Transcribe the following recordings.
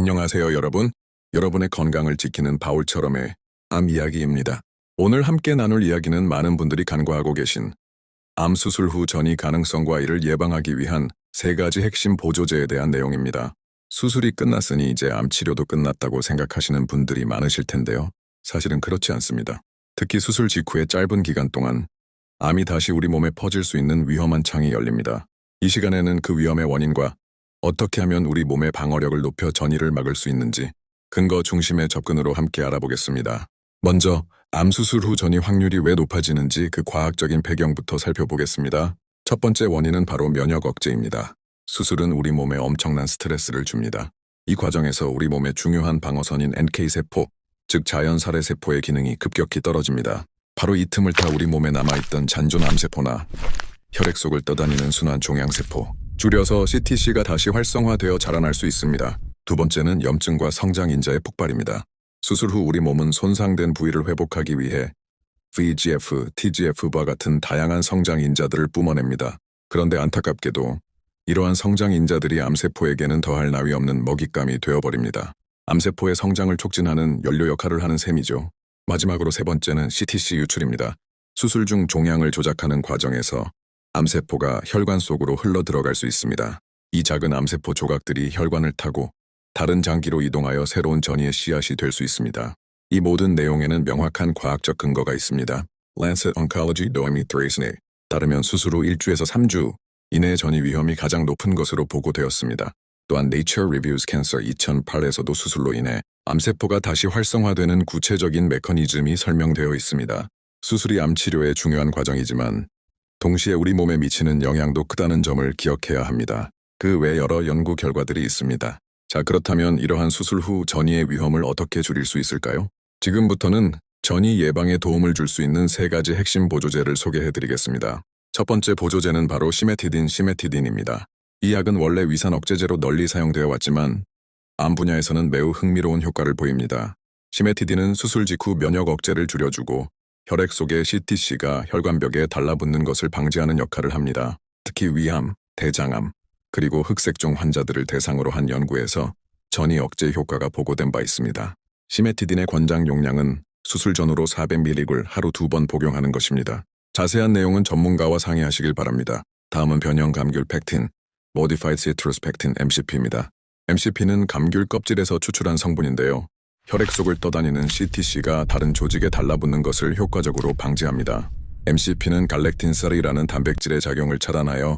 안녕하세요, 여러분. 여러분의 건강을 지키는 바울처럼의 암 이야기입니다. 오늘 함께 나눌 이야기는 많은 분들이 간과하고 계신 암 수술 후 전이 가능성과 이를 예방하기 위한 3가지 핵심 보조제에 대한 내용입니다. 수술이 끝났으니 이제 암 치료도 끝났다고 생각하시는 분들이 많으실 텐데요. 사실은 그렇지 않습니다. 특히 수술 직후의 짧은 기간 동안 암이 다시 우리 몸에 퍼질 수 있는 위험한 창이 열립니다. 이 시간에는 그 위험의 원인과 어떻게 하면 우리 몸의 방어력을 높여 전이를 막을 수 있는지 근거 중심의 접근으로 함께 알아보겠습니다. 먼저 암 수술 후 전이 확률이 왜 높아지는지 그 과학적인 배경부터 살펴보겠습니다. 첫 번째 원인은 바로 면역 억제입니다. 수술은 우리 몸에 엄청난 스트레스를 줍니다. 이 과정에서 우리 몸의 중요한 방어선인 NK세포, 즉 자연살해세포의 기능이 급격히 떨어집니다. 바로 이 틈을 타 우리 몸에 남아있던 잔존 암세포나 혈액 속을 떠다니는 순환 종양세포, 줄여서 CTC가 다시 활성화되어 자라날 수 있습니다. 두 번째는 염증과 성장인자의 폭발입니다. 수술 후 우리 몸은 손상된 부위를 회복하기 위해 VEGF, TGF와 같은 다양한 성장인자들을 뿜어냅니다. 그런데 안타깝게도 이러한 성장인자들이 암세포에게는 더할 나위 없는 먹잇감이 되어버립니다. 암세포의 성장을 촉진하는 연료 역할을 하는 셈이죠. 마지막으로 세 번째는 CTC 유출입니다. 수술 중 종양을 조작하는 과정에서 암세포가 혈관 속으로 흘러 들어갈 수 있습니다. 이 작은 암세포 조각들이 혈관을 타고 다른 장기로 이동하여 새로운 전이의 씨앗이 될 수 있습니다. 이 모든 내용에는 명확한 과학적 근거가 있습니다. Lancet Oncology Doemi3에 따르면 수술 후 1주에서 3주 이내의 전이 위험이 가장 높은 것으로 보고되었습니다. 또한 Nature Reviews Cancer 2008에서도 수술로 인해 암세포가 다시 활성화되는 구체적인 메커니즘이 설명되어 있습니다. 수술이 암 치료의 중요한 과정이지만 동시에 우리 몸에 미치는 영향도 크다는 점을 기억해야 합니다. 그 외 여러 연구 결과들이 있습니다. 자, 그렇다면 이러한 수술 후 전이의 위험을 어떻게 줄일 수 있을까요? 지금부터는 전이 예방에 도움을 줄 수 있는 3가지 핵심 보조제를 소개해드리겠습니다. 첫 번째 보조제는 바로 시메티딘입니다. 이 약은 원래 위산 억제제로 널리 사용되어 왔지만 암 분야에서는 매우 흥미로운 효과를 보입니다. 시메티딘은 수술 직후 면역 억제를 줄여주고 혈액 속의 CTC가 혈관벽에 달라붙는 것을 방지하는 역할을 합니다. 특히 위암, 대장암, 그리고 흑색종 환자들을 대상으로 한 연구에서 전이 억제 효과가 보고된 바 있습니다. 시메티딘의 권장 용량은 수술 전후로 400mg을 하루 2번 복용하는 것입니다. 자세한 내용은 전문가와 상의하시길 바랍니다. 다음은 변형 감귤 팩틴, Modified Citrus Pectin MCP입니다. MCP는 감귤 껍질에서 추출한 성분인데요. 혈액 속을 떠다니는 CTC가 다른 조직에 달라붙는 것을 효과적으로 방지합니다. MCP는 갈렉틴3라는 단백질의 작용을 차단하여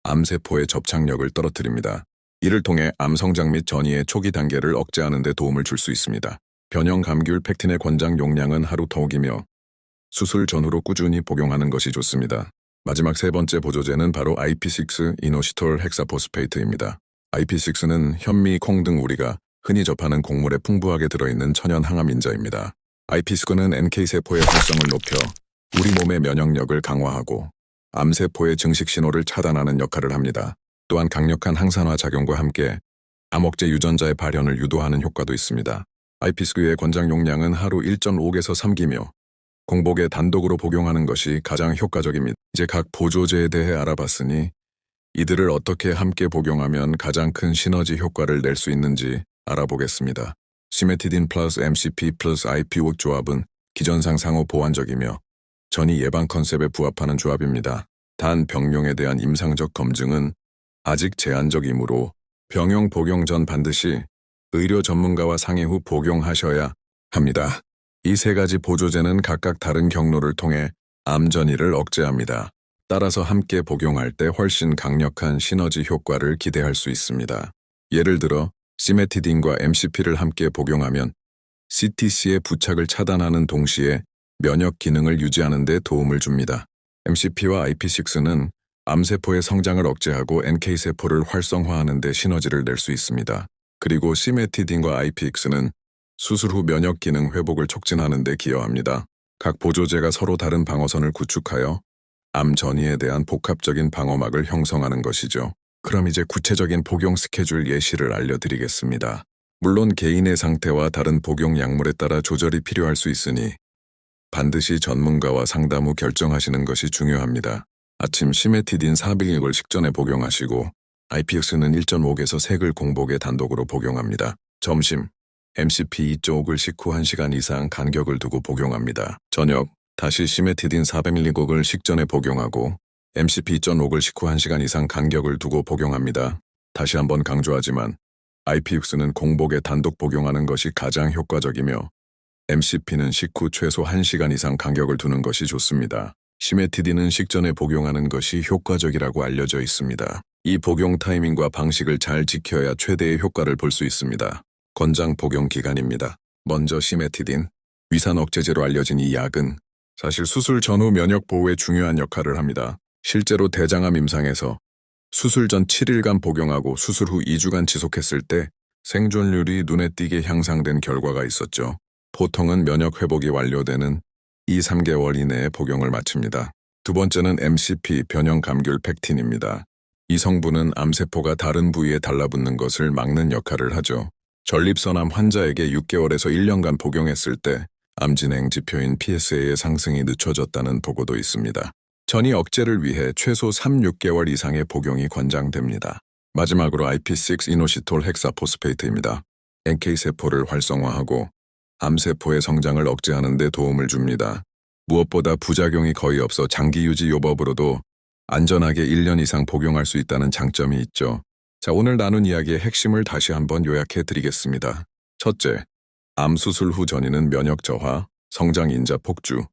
암세포의 접착력을 떨어뜨립니다. 이를 통해 암 성장 및 전이의 초기 단계를 억제하는 데 도움을 줄 수 있습니다. 변형 감귤 팩틴의 권장 용량은 하루 더욱이며 수술 전후로 꾸준히 복용하는 것이 좋습니다. 마지막 세 번째 보조제는 바로 IP6 이노시톨 헥사포스페이트입니다. IP6는 현미, 콩 등 우리가 흔히 접하는 곡물에 풍부하게 들어있는 천연 항암인자입니다. IP6는 NK세포의 활성을 높여 우리 몸의 면역력을 강화하고 암세포의 증식 신호를 차단하는 역할을 합니다. 또한 강력한 항산화 작용과 함께 암억제 유전자의 발현을 유도하는 효과도 있습니다. IP6의 권장 용량은 하루 1.5에서 3기며 공복에 단독으로 복용하는 것이 가장 효과적입니다. 이제 각 보조제에 대해 알아봤으니 이들을 어떻게 함께 복용하면 가장 큰 시너지 효과를 낼 수 있는지 알아보겠습니다. 시메티딘 플러스 MCP 플러스 IP6 조합은 기전상 상호 보완적이며 전이 예방 컨셉에 부합하는 조합입니다. 단 병용에 대한 임상적 검증은 아직 제한적이므로 병용 복용 전 반드시 의료 전문가와 상의 후 복용하셔야 합니다. 이 3가지 보조제는 각각 다른 경로를 통해 암 전이를 억제합니다. 따라서 함께 복용할 때 훨씬 강력한 시너지 효과를 기대할 수 있습니다. 예를 들어 시메티딘과 MCP를 함께 복용하면 CTC의 부착을 차단하는 동시에 면역 기능을 유지하는 데 도움을 줍니다. MCP와 IP6는 암세포의 성장을 억제하고 NK세포를 활성화하는 데 시너지를 낼 수 있습니다. 그리고 시메티딘과 IP6는 수술 후 면역 기능 회복을 촉진하는 데 기여합니다. 각 보조제가 서로 다른 방어선을 구축하여 암 전이에 대한 복합적인 방어막을 형성하는 것이죠. 그럼 이제 구체적인 복용 스케줄 예시를 알려드리겠습니다. 물론 개인의 상태와 다른 복용 약물에 따라 조절이 필요할 수 있으니 반드시 전문가와 상담 후 결정하시는 것이 중요합니다. 아침 시메티딘 400mg을 식전에 복용하시고 IPX는 1.5에서 3글 공복에 단독으로 복용합니다. 점심, MCP 2.5을 식후 1시간 이상 간격을 두고 복용합니다. 저녁, 다시 시메티딘 400mg을 식전에 복용하고 MCP 2.5을 식후 1시간 이상 간격을 두고 복용합니다. 다시 한번 강조하지만 IP6는 공복에 단독 복용하는 것이 가장 효과적이며 MCP는 식후 최소 1시간 이상 간격을 두는 것이 좋습니다. 시메티딘은 식전에 복용하는 것이 효과적이라고 알려져 있습니다. 이 복용 타이밍과 방식을 잘 지켜야 최대의 효과를 볼 수 있습니다. 권장 복용 기간입니다. 먼저 시메티딘, 위산 억제제로 알려진 이 약은 사실 수술 전후 면역 보호에 중요한 역할을 합니다. 실제로 대장암 임상에서 수술 전 7일간 복용하고 수술 후 2주간 지속했을 때 생존율이 눈에 띄게 향상된 결과가 있었죠. 보통은 면역 회복이 완료되는 2-3개월 이내에 복용을 마칩니다. 두 번째는 MCP 변형 감귤 팩틴입니다. 이 성분은 암세포가 다른 부위에 달라붙는 것을 막는 역할을 하죠. 전립선암 환자에게 6개월에서 1년간 복용했을 때 암진행 지표인 PSA의 상승이 늦춰졌다는 보고도 있습니다. 전이 억제를 위해 최소 3-6개월 이상의 복용이 권장됩니다. 마지막으로 IP6 이노시톨 헥사포스페이트입니다. NK세포를 활성화하고 암세포의 성장을 억제하는 데 도움을 줍니다. 무엇보다 부작용이 거의 없어 장기 유지 요법으로도 안전하게 1년 이상 복용할 수 있다는 장점이 있죠. 자, 오늘 나눈 이야기의 핵심을 다시 한번 요약해 드리겠습니다. 첫째, 암 수술 후 전이는 면역 저하, 성장 인자 폭주,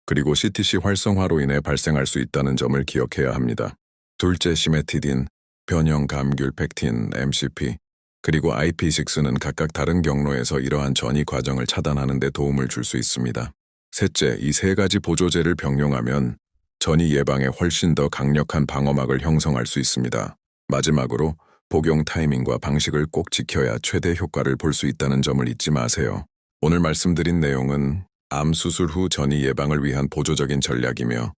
그리고 CTC 활성화로 인해 발생할 수 있다는 점을 기억해야 합니다. 둘째, 시메티딘, 변형 감귤 팩틴, MCP, 그리고 IP6는 각각 다른 경로에서 이러한 전이 과정을 차단하는 데 도움을 줄 수 있습니다. 셋째, 이 세 가지 보조제를 병용하면 전이 예방에 훨씬 더 강력한 방어막을 형성할 수 있습니다. 마지막으로 복용 타이밍과 방식을 꼭 지켜야 최대 효과를 볼 수 있다는 점을 잊지 마세요. 오늘 말씀드린 내용은 암 수술 후 전이 예방을 위한 보조적인 전략이며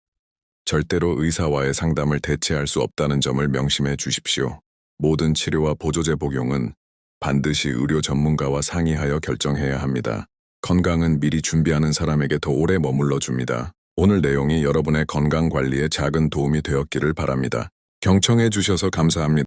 절대로 의사와의 상담을 대체할 수 없다는 점을 명심해 주십시오. 모든 치료와 보조제 복용은 반드시 의료 전문가와 상의하여 결정해야 합니다. 건강은 미리 준비하는 사람에게 더 오래 머물러 줍니다. 오늘 내용이 여러분의 건강 관리에 작은 도움이 되었기를 바랍니다. 경청해 주셔서 감사합니다.